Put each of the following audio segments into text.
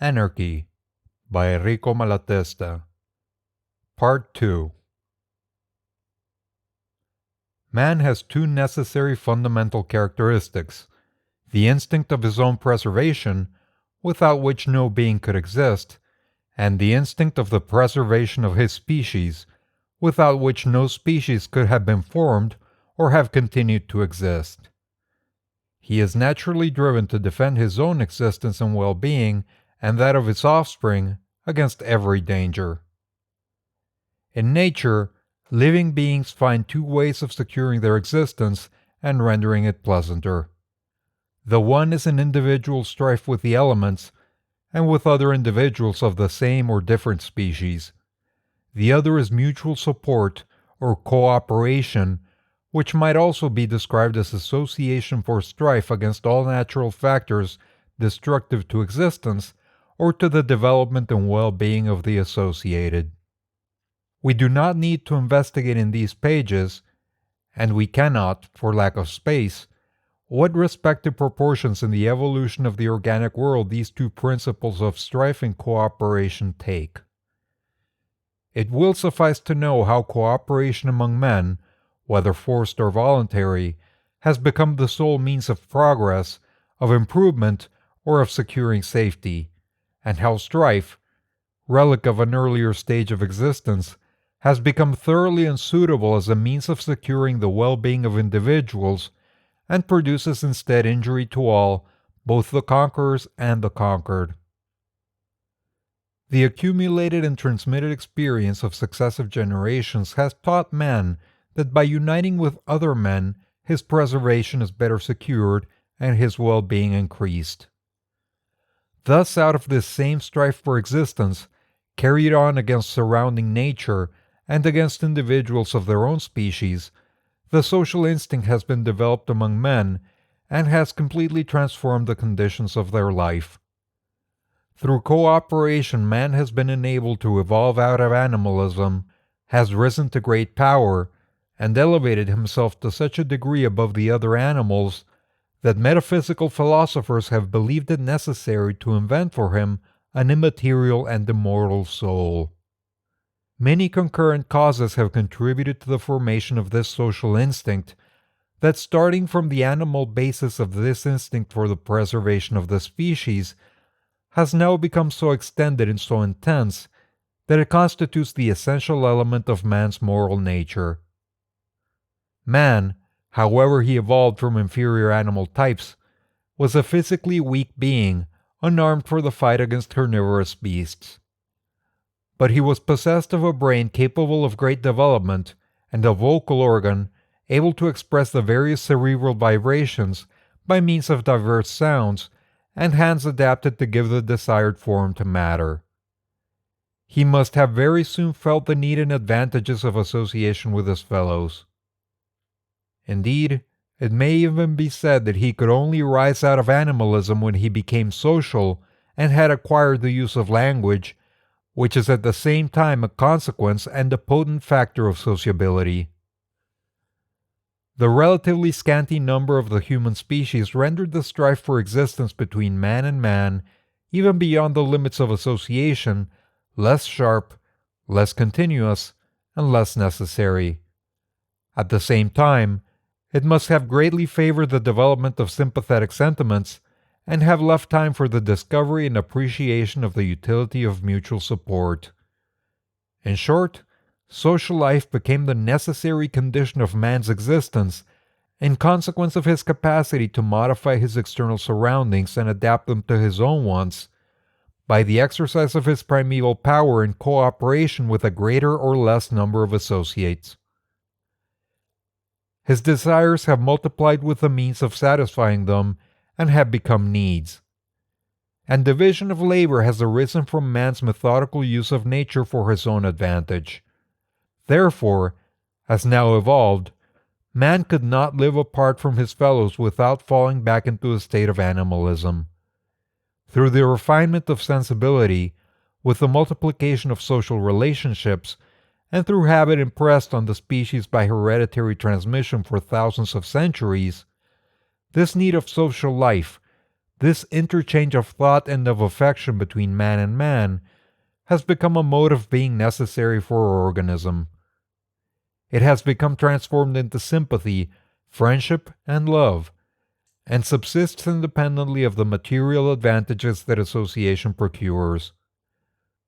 Anarchy by Errico Malatesta. Part 2. Man has two necessary fundamental characteristics: the instinct of his own preservation, without which no being could exist, and the instinct of the preservation of his species, without which no species could have been formed or have continued to exist. He is naturally driven to defend his own existence and well-being and that of its offspring against every danger. In nature, living beings find two ways of securing their existence and rendering it pleasanter. The one is an individual strife with the elements and with other individuals of the same or different species. The other is mutual support or cooperation, which might also be described as association for strife against all natural factors destructive to existence or to the development and well-being of the associated. We do not need to investigate in these pages, and we cannot, for lack of space, what respective proportions in the evolution of the organic world these two principles of strife and cooperation take. It will suffice to know how cooperation among men, whether forced or voluntary, has become the sole means of progress, of improvement, or of securing safety, and how strife, relic of an earlier stage of existence, has become thoroughly unsuitable as a means of securing the well-being of individuals and produces instead injury to all, both the conquerors and the conquered. The accumulated and transmitted experience of successive generations has taught man that by uniting with other men, his preservation is better secured and his well-being increased. Thus, out of this same strife for existence, carried on against surrounding nature and against individuals of their own species, the social instinct has been developed among men and has completely transformed the conditions of their life. Through cooperation, man has been enabled to evolve out of animalism, has risen to great power, and elevated himself to such a degree above the other animals that metaphysical philosophers have believed it necessary to invent for him an immaterial and immortal soul. Many concurrent causes have contributed to the formation of this social instinct that, starting from the animal basis of this instinct for the preservation of the species, has now become so extended and so intense that it constitutes the essential element of man's moral nature. Man, however he evolved from inferior animal types, was a physically weak being, unarmed for the fight against carnivorous beasts. But he was possessed of a brain capable of great development and a vocal organ able to express the various cerebral vibrations by means of diverse sounds, and hands adapted to give the desired form to matter. He must have very soon felt the need and advantages of association with his fellows. Indeed, it may even be said that he could only rise out of animalism when he became social and had acquired the use of language, which is at the same time a consequence and a potent factor of sociability. The relatively scanty number of the human species rendered the strife for existence between man and man, even beyond the limits of association, less sharp, less continuous, and less necessary. At the same time, it must have greatly favored the development of sympathetic sentiments and have left time for the discovery and appreciation of the utility of mutual support. In short, social life became the necessary condition of man's existence in consequence of his capacity to modify his external surroundings and adapt them to his own wants, by the exercise of his primeval power in cooperation with a greater or less number of associates. His desires have multiplied with the means of satisfying them and have become needs. And division of labor has arisen from man's methodical use of nature for his own advantage. Therefore, as now evolved, man could not live apart from his fellows without falling back into a state of animalism. Through the refinement of sensibility, with the multiplication of social relationships, and through habit impressed on the species by hereditary transmission for thousands of centuries, this need of social life, This interchange of thought and of affection between man and man has become a mode of being necessary for our organism. It has become transformed into sympathy, friendship, and love, and subsists independently of the material advantages that association procures.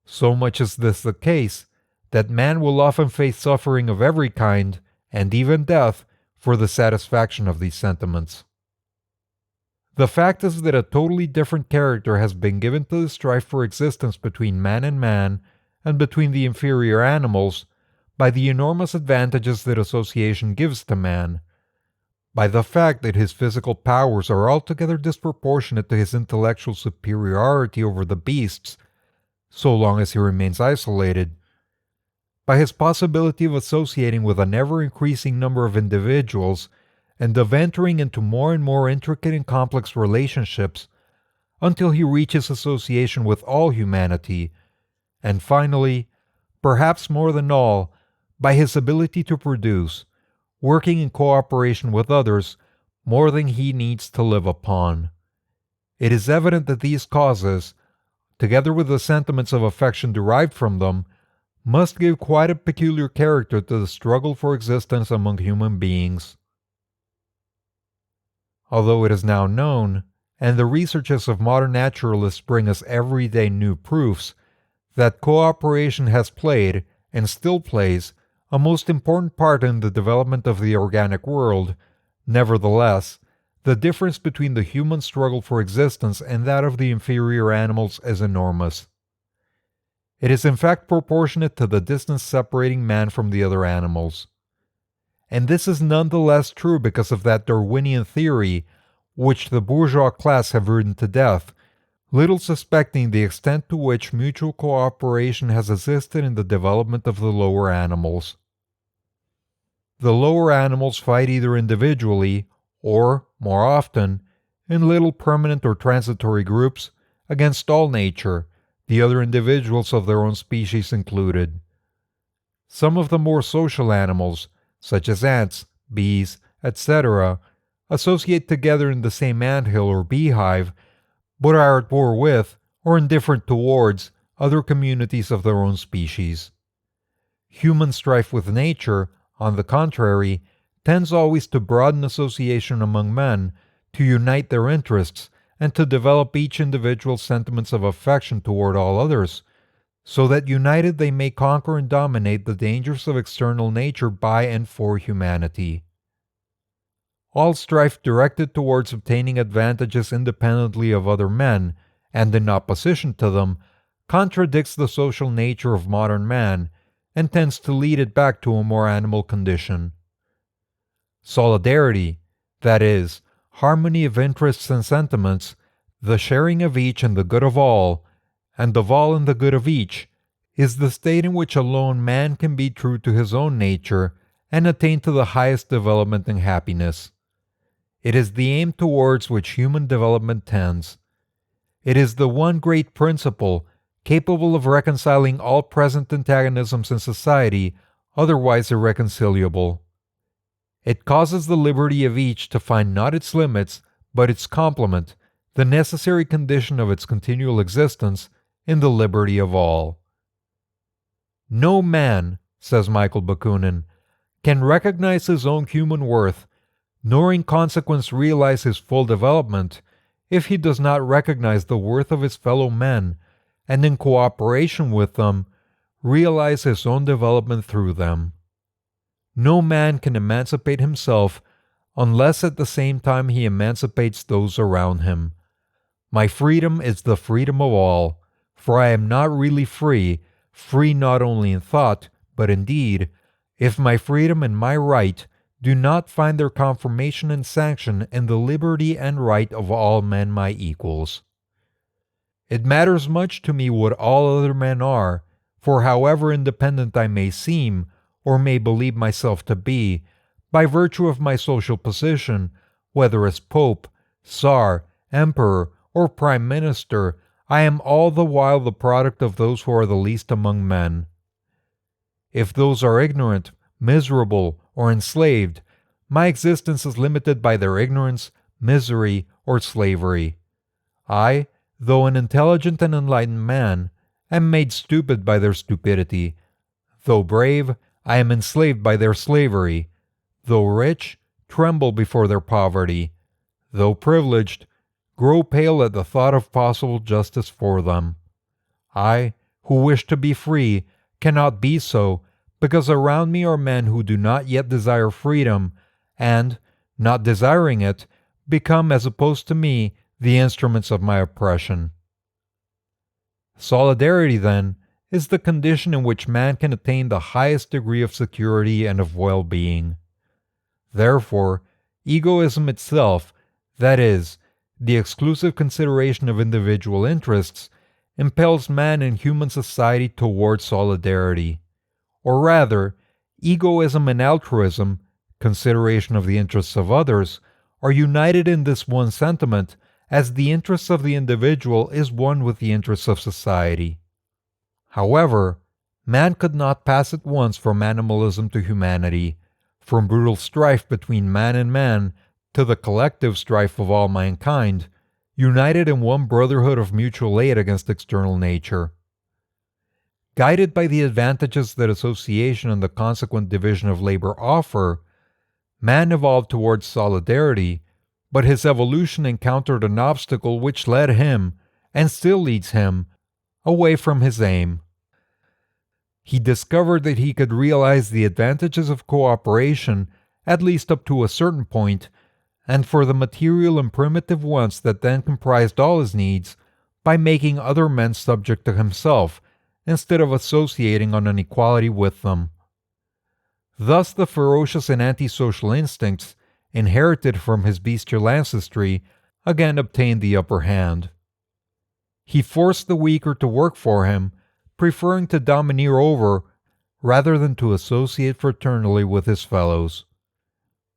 So much is this the case that man will often face suffering of every kind, and even death, for the satisfaction of these sentiments. The fact is that a totally different character has been given to the strife for existence between man and between the inferior animals by the enormous advantages that association gives to man, by the fact that his physical powers are altogether disproportionate to his intellectual superiority over the beasts, so long as he remains isolated, by his possibility of associating with an ever-increasing number of individuals and of entering into more and more intricate and complex relationships until he reaches association with all humanity, and finally, perhaps more than all, by his ability to produce, working in cooperation with others, more than he needs to live upon. It is evident that these causes, together with the sentiments of affection derived from them, must give quite a peculiar character to the struggle for existence among human beings. Although it is now known, and the researches of modern naturalists bring us every day new proofs, that cooperation has played, and still plays, a most important part in the development of the organic world, nevertheless, the difference between the human struggle for existence and that of the inferior animals is enormous. It is in fact proportionate to the distance separating man from the other animals. And this is none the less true because of that Darwinian theory, which the bourgeois class have ridden to death, little suspecting the extent to which mutual cooperation has assisted in the development of the lower animals. The lower animals fight either individually, or, more often, in little permanent or transitory groups, against all nature, the other individuals of their own species included. Some of the more social animals, such as ants, bees, etc., associate together in the same anthill or beehive, but are at war with, or indifferent towards, other communities of their own species. Human strife with nature, on the contrary, tends always to broaden association among men, to unite their interests, and to develop each individual's sentiments of affection toward all others, so that united they may conquer and dominate the dangers of external nature by and for humanity. All strife directed towards obtaining advantages independently of other men, and in opposition to them, contradicts the social nature of modern man, and tends to lead it back to a more animal condition. Solidarity, that is, harmony of interests and sentiments, the sharing of each in the good of all, and of all in the good of each, is the state in which alone man can be true to his own nature and attain to the highest development and happiness. It is the aim towards which human development tends. It is the one great principle capable of reconciling all present antagonisms in society, otherwise irreconcilable. It causes the liberty of each to find not its limits, but its complement, the necessary condition of its continual existence, in the liberty of all. No man, says Michael Bakunin, can recognize his own human worth, nor in consequence realize his full development, if he does not recognize the worth of his fellow men, and in cooperation with them, realize his own development through them. No man can emancipate himself unless at the same time he emancipates those around him. My freedom is the freedom of all, for I am not really free, free not only in thought, but in deed, if my freedom and my right do not find their confirmation and sanction in the liberty and right of all men my equals. It matters much to me what all other men are, for however independent I may seem, or may believe myself to be, by virtue of my social position, whether as Pope, Tsar, Emperor, or Prime Minister, I am all the while the product of those who are the least among men. If those are ignorant, miserable, or enslaved, my existence is limited by their ignorance, misery, or slavery. I, though an intelligent and enlightened man, am made stupid by their stupidity. Though brave, I am enslaved by their slavery. Though rich, tremble before their poverty. Though privileged, grow pale at the thought of possible justice for them. I, who wish to be free, cannot be so, because around me are men who do not yet desire freedom, and, not desiring it, become, as opposed to me, the instruments of my oppression. Solidarity, then, is the condition in which man can attain the highest degree of security and of well-being. Therefore, egoism itself, that is, the exclusive consideration of individual interests, impels man in human society towards solidarity. Or rather, egoism and altruism, consideration of the interests of others, are united in this one sentiment, as the interests of the individual is one with the interests of society. However, man could not pass at once from animalism to humanity, from brutal strife between man and man to the collective strife of all mankind, united in one brotherhood of mutual aid against external nature. Guided by the advantages that association and the consequent division of labor offer, man evolved towards solidarity, but his evolution encountered an obstacle which led him, and still leads him, away from his aim. He discovered that he could realize the advantages of cooperation, at least up to a certain point, and for the material and primitive wants that then comprised all his needs, by making other men subject to himself, instead of associating on an equality with them. Thus the ferocious and antisocial instincts, inherited from his bestial ancestry, again obtained the upper hand. He forced the weaker to work for him, preferring to domineer over rather than to associate fraternally with his fellows.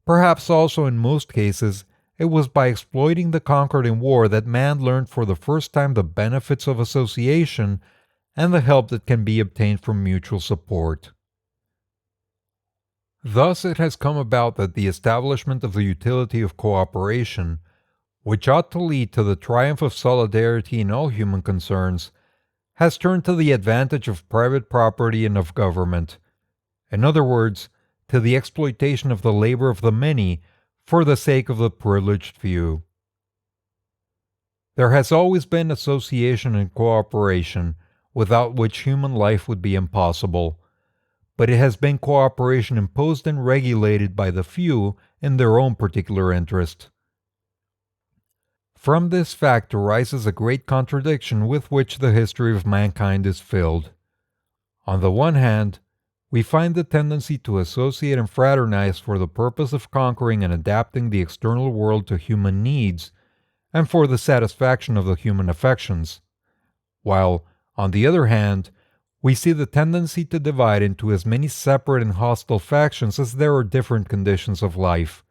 Perhaps also in most cases, it was by exploiting the conquered in war that man learned for the first time the benefits of association and the help that can be obtained from mutual support. Thus it has come about that the establishment of the utility of cooperation, which ought to lead to the triumph of solidarity in all human concerns, has turned to the advantage of private property and of government. In other words, to the exploitation of the labor of the many for the sake of the privileged few. There has always been association and cooperation, without which human life would be impossible, but it has been cooperation imposed and regulated by the few in their own particular interest. From this fact arises a great contradiction with which the history of mankind is filled. On the one hand, we find the tendency to associate and fraternize for the purpose of conquering and adapting the external world to human needs, and for the satisfaction of the human affections, while, on the other hand, we see the tendency to divide into as many separate and hostile factions as there are different conditions of life.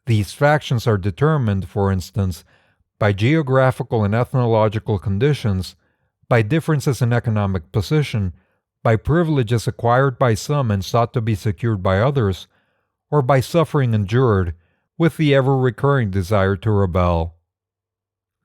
These factions are determined, for instance, by geographical and ethnological conditions, by differences in economic position, by privileges acquired by some and sought to be secured by others, or by suffering endured, with the ever-recurring desire to rebel.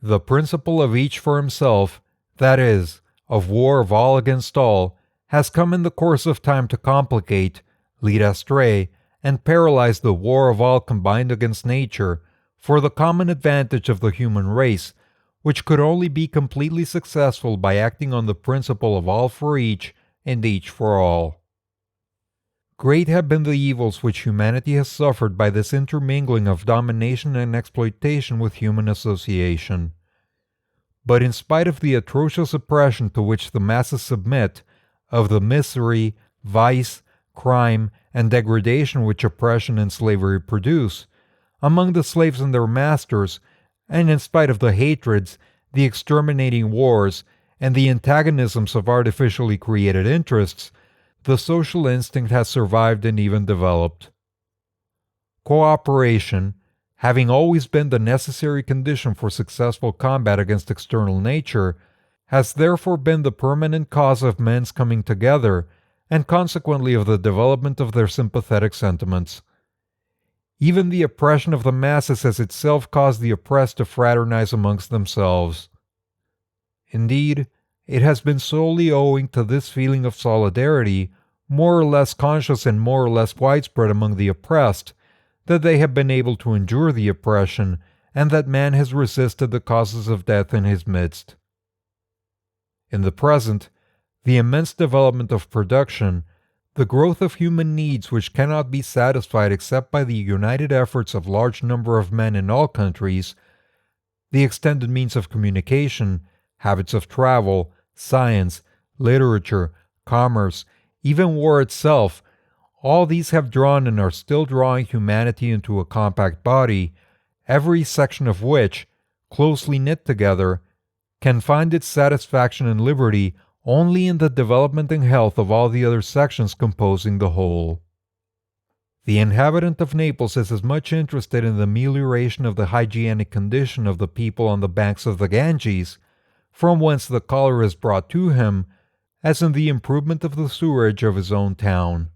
The principle of each for himself, that is, of war of all against all, has come in the course of time to complicate, lead astray, and paralyze the war of all combined against nature, for the common advantage of the human race, which could only be completely successful by acting on the principle of all for each and each for all. Great have been the evils which humanity has suffered by this intermingling of domination and exploitation with human association. But in spite of the atrocious oppression to which the masses submit, of the misery, vice, crime, and degradation which oppression and slavery produce, among the slaves and their masters, and in spite of the hatreds, the exterminating wars, and the antagonisms of artificially created interests, the social instinct has survived and even developed. Cooperation, having always been the necessary condition for successful combat against external nature, has therefore been the permanent cause of men's coming together, and consequently of the development of their sympathetic sentiments. Even the oppression of the masses has itself caused the oppressed to fraternize amongst themselves. Indeed, it has been solely owing to this feeling of solidarity, more or less conscious and more or less widespread among the oppressed, that they have been able to endure the oppression, and that man has resisted the causes of death in his midst. In the present, the immense development of production, the growth of human needs which cannot be satisfied except by the united efforts of large number of men in all countries, the extended means of communication, habits of travel, science, literature, commerce, even war itself, all these have drawn and are still drawing humanity into a compact body, every section of which, closely knit together, can find its satisfaction and liberty only in the development and health of all the other sections composing the whole. The inhabitant of Naples is as much interested in the amelioration of the hygienic condition of the people on the banks of the Ganges, from whence the cholera is brought to him, as in the improvement of the sewerage of his own town.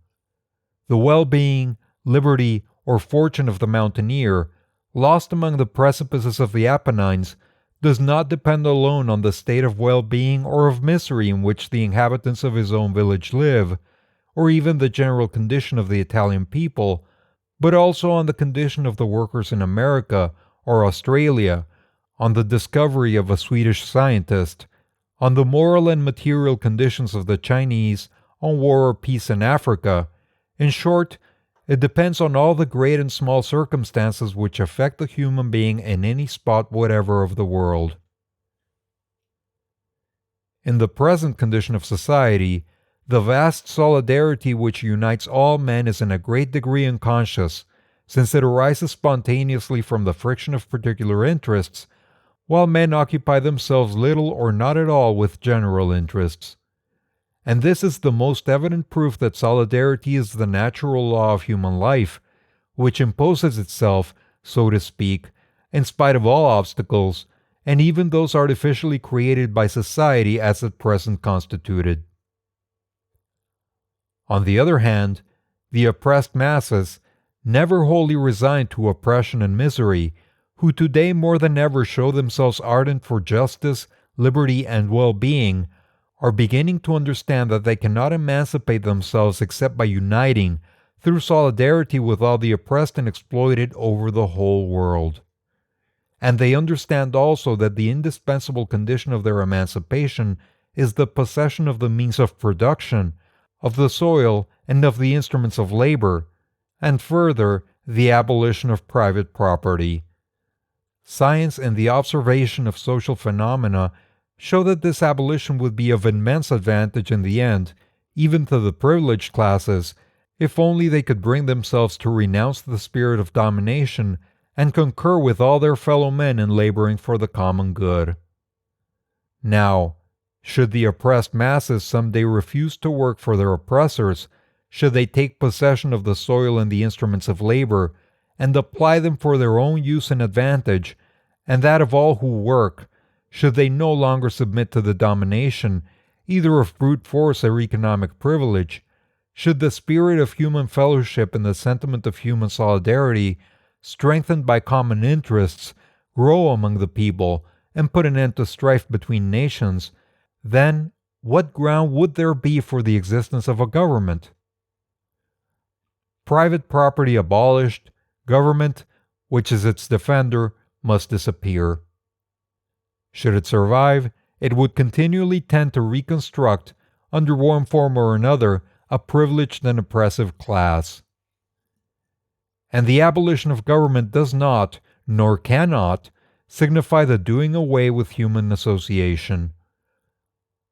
The well-being, liberty, or fortune of the mountaineer, lost among the precipices of the Apennines, does not depend alone on the state of well-being or of misery in which the inhabitants of his own village live, or even the general condition of the Italian people, but also on the condition of the workers in America or Australia, on the discovery of a Swedish scientist, on the moral and material conditions of the Chinese, on war or peace in Africa. In short, it depends on all the great and small circumstances which affect the human being in any spot whatever of the world. In the present condition of society, the vast solidarity which unites all men is in a great degree unconscious, since it arises spontaneously from the friction of particular interests, while men occupy themselves little or not at all with general interests. And this is the most evident proof that solidarity is the natural law of human life, which imposes itself, so to speak, in spite of all obstacles, and even those artificially created by society as at present constituted. On the other hand, the oppressed masses, never wholly resigned to oppression and misery, who today more than ever show themselves ardent for justice, liberty, and well-being, are beginning to understand that they cannot emancipate themselves except by uniting, through solidarity with all the oppressed and exploited over the whole world. And they understand also that the indispensable condition of their emancipation is the possession of the means of production, of the soil, and of the instruments of labor, and further, the abolition of private property. Science and the observation of social phenomena show that this abolition would be of immense advantage in the end, even to the privileged classes, if only they could bring themselves to renounce the spirit of domination and concur with all their fellow men in laboring for the common good. Now, should the oppressed masses someday refuse to work for their oppressors, should they take possession of the soil and the instruments of labor, and apply them for their own use and advantage, and that of all who work, should they no longer submit to the domination, either of brute force or economic privilege, should the spirit of human fellowship and the sentiment of human solidarity, strengthened by common interests, grow among the people, and put an end to strife between nations, then what ground would there be for the existence of a government? Private property abolished, government, which is its defender, must disappear. Should it survive, it would continually tend to reconstruct, under one form or another, a privileged and oppressive class. And the abolition of government does not, nor cannot, signify the doing away with human association.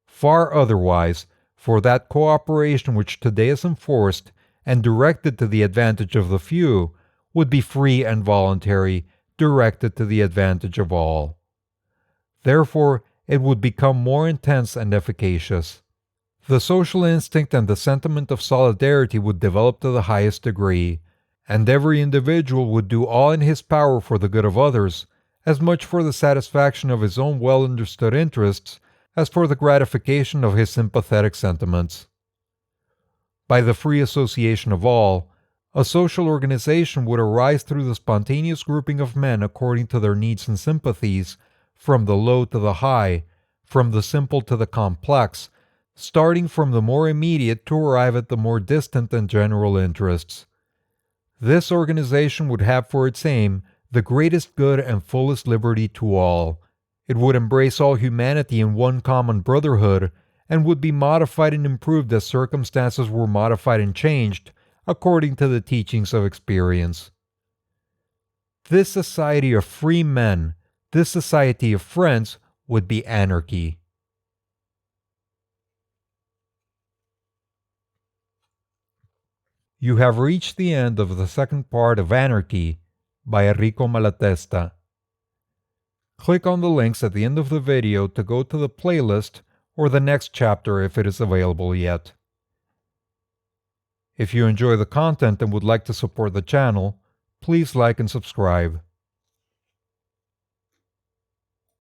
Far otherwise, for that cooperation which today is enforced and directed to the advantage of the few would be free and voluntary, directed to the advantage of all. Therefore, it would become more intense and efficacious. The social instinct and the sentiment of solidarity would develop to the highest degree, and every individual would do all in his power for the good of others, as much for the satisfaction of his own well-understood interests as for the gratification of his sympathetic sentiments. By the free association of all, A social organization would arise through the spontaneous grouping of men according to their needs and sympathies, from the low to the high, from the simple to the complex, starting from the more immediate to arrive at the more distant and general interests. This organization would have for its aim the greatest good and fullest liberty to all. It would embrace all humanity in one common brotherhood, and would be modified and improved as circumstances were modified and changed, according to the teachings of experience. This society of free men, this society of friends, would be anarchy. You have reached the end of the second part of Anarchy by Errico Malatesta. Click on the links at the end of the video to go to the playlist or the next chapter if it is available yet. If you enjoy the content and would like to support the channel, please like and subscribe.